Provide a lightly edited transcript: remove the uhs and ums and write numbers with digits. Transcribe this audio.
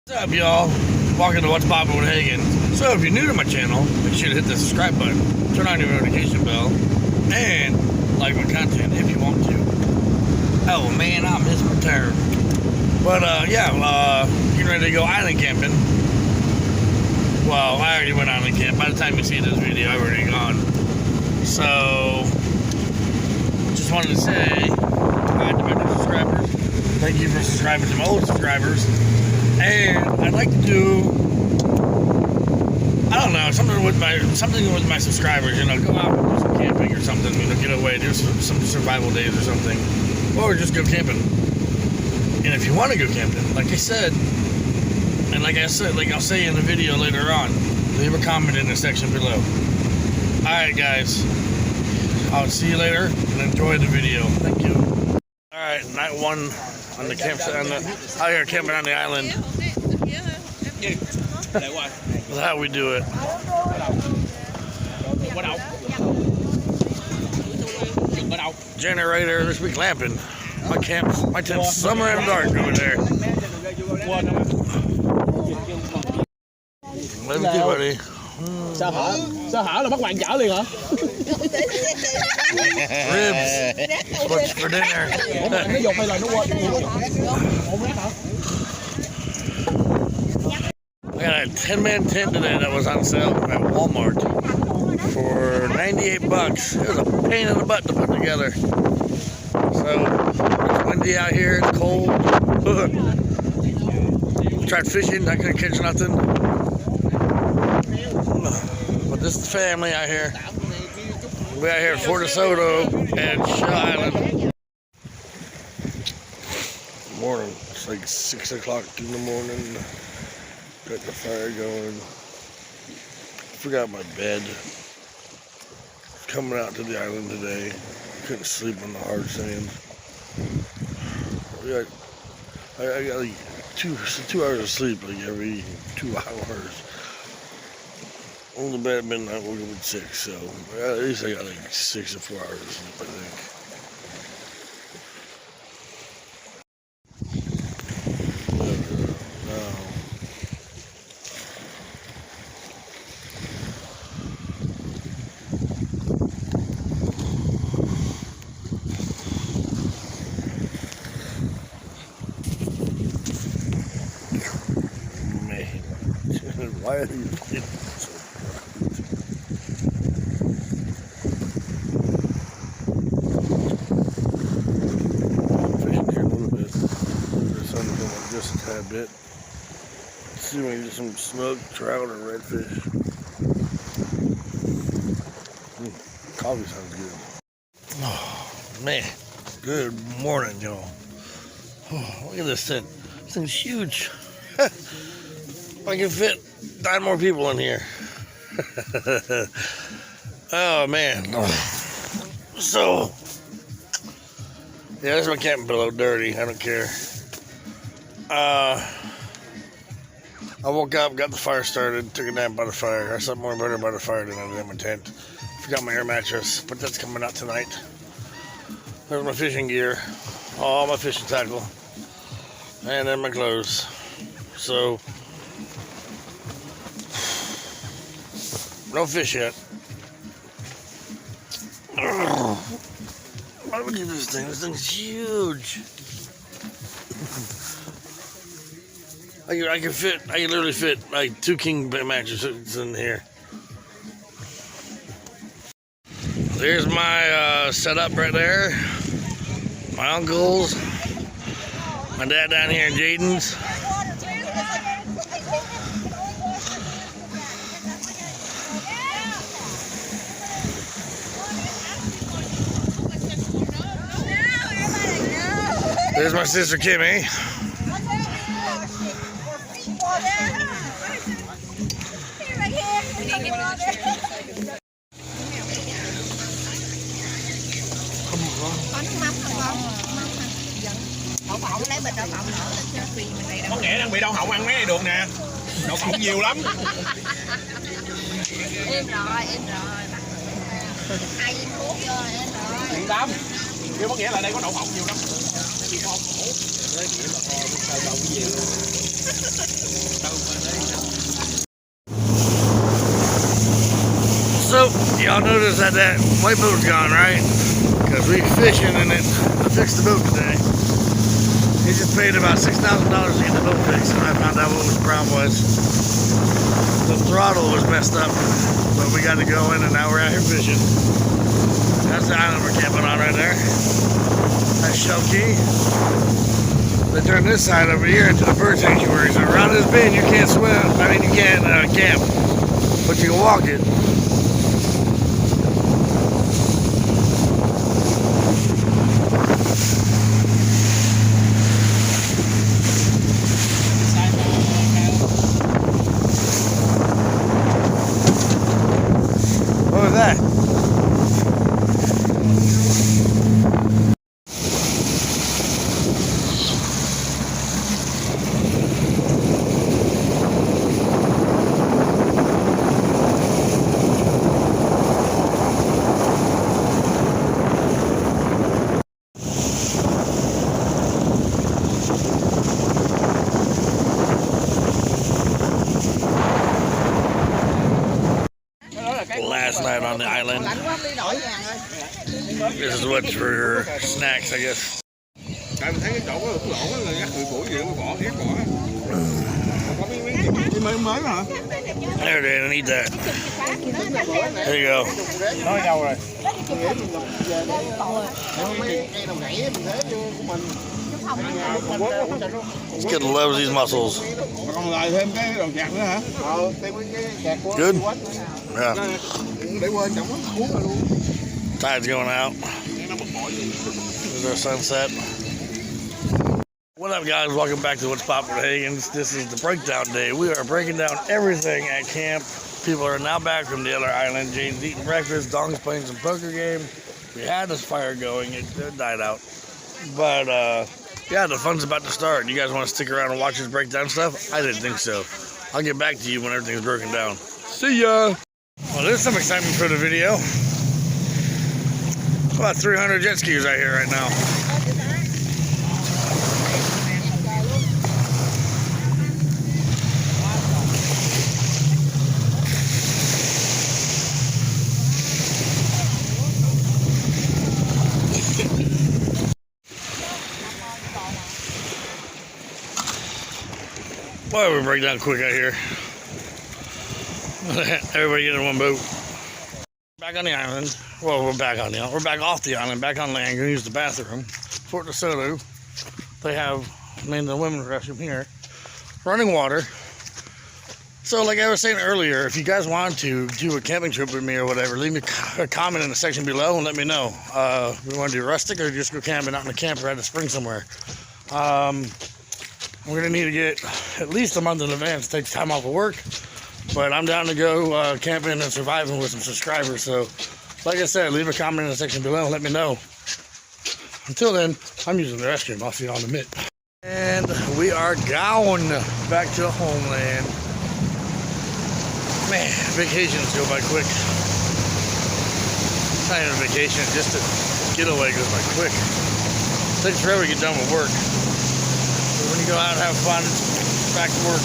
What's up, y'all? Welcome to What's Poppin' with Hagen. So, if you're new to my channel, make sure to hit the subscribe button, turn on your notification bell, and like my content if you want to. Oh man, I miss my turn. But getting ready to go island camping. Well, I already went island camp. By the time you see this video, I've already gone. So, just wanted to say hi to my new subscribers. Thank you for subscribing to my old subscribers. And I'd like to do, I don't know, something with my subscribers. You know, go out and do some camping or something. You know, get away, do some survival days or something, or just go camping. And if you want to go camping, like I said, and like I'll say in the video later on, leave a comment in the section below. All right, guys, I'll see you later and enjoy the video. Thank you. All right, night one on the campsite, out here camping on the island. That's how we do it. Generator, this week glamping. My tent's summer and dark over there. Let's get buddy. Sao hả? Sao hả là bắt bạn chở liền hả? Ribs. What's for dinner? Cái dục hay là nó quên? I got a 10-man tent today that was on sale at Walmart for 98 bucks. It was a pain in the butt to put together. So, it's windy out here, it's cold. Tried fishing, I couldn't catch nothing. But this is the family out here. We're out here at Fort DeSoto and Shaw Island. Morning, it's like 6 o'clock in the morning. Got the fire going. Forgot my bed. Coming out to the island today. Couldn't sleep on the hard sand. I got like 2 hours of sleep like every 2 hours. On the bed, midnight, woke up at 6, so at least I got like 6 or 4 hours of sleep, I think. Why are you getting so bright? Fishing here a little bit. The sun's going up just a tad bit. Let's see if we can get some smoked trout or redfish. Coffee sounds good. Oh, man. Good morning, y'all. Oh, look at this thing. This thing's huge. I can fit 9 more people in here. Oh man. So yeah, this is my camping pillow, dirty. I don't care. I woke up, got the fire started, took a nap by the fire. I slept more better by the fire than I did in my tent. Forgot my air mattress, but that's coming out tonight. There's my fishing gear, all my fishing tackle, and then my clothes. So no fish yet. Look at this thing. This thing's huge. I can literally fit like 2 king mattresses in here. There's my setup right there. My uncles. My dad down here in Jaden's. There's my sister Kimmy. Có nghĩa đang bị đau họng ăn mấy này được nè. Đau họng nhiều lắm. Em rồi. 2 viên thuốc vô rồi em rồi. Yên tâm. Chứ có nghĩa là đây có đậu phộng nhiều lắm. Đây nghĩa là kho sao đâu cái gì. So, y'all notice that white boat's gone, right? Because we fishing in it. I fixed the boat today. He just paid about $6,000 to get the boat fixed, and I found out what the problem was. The throttle was messed up, but we got to go in, and now we're out here fishing. That's the island we're camping on right there. That's Shell Key. They turned this side over here into the bird sanctuary, so around this bend you can't swim. I mean, you can't camp, but you can walk it. What was that? Last night on the island. This is what's for snacks, I guess. Tại mình thấy cái chỗ có lỗ là nhắc người củi gì nó bỏ ghét bỏ. Có miếng mới mới hả? There it is, I need that. There you go. Nói đâu rồi? Let's get loves these mussels. Còn lại thêm cái đồ chạc nữa hả? Good? Yeah. Để quên chẳng có cuốn rồi luôn. Tide's going out. There's our sunset. What up, guys? Welcome back to What's Poppin' with Hagen's. This is the breakdown day. We are breaking down everything at camp. People are now back from the other island. Jane's eating breakfast. Dong's playing some poker game. We had this fire going. It died out. But, yeah, the fun's about to start. You guys want to stick around and watch this breakdown stuff? I didn't think so. I'll get back to you when everything's broken down. See ya! Well, there's some excitement for the video. About 300 jet skis right here right now. Boy, we break down quick out here. Everybody get in one boat. Back on the island. Well, we're back on the island. We're back off the island, back on land. Gonna use the bathroom. Fort DeSoto. They have, the women's restroom here. Running water. So, like I was saying earlier, if you guys want to do a camping trip with me or whatever, leave me a comment in the section below and let me know. We want to do rustic or just go camping out in the camper at a spring somewhere. We're gonna need to get at least a month in advance, take time off of work. But I'm down to go camping and surviving with some subscribers. So, like I said, leave a comment in the section below and let me know. Until then, I'm using the restroom. I'll see you on the mid. And we are going back to homeland. Man, vacations go by quick. It's not even a vacation, just a getaway goes by quick. It takes forever to get done with work. But when you go out and have fun, it's back to work.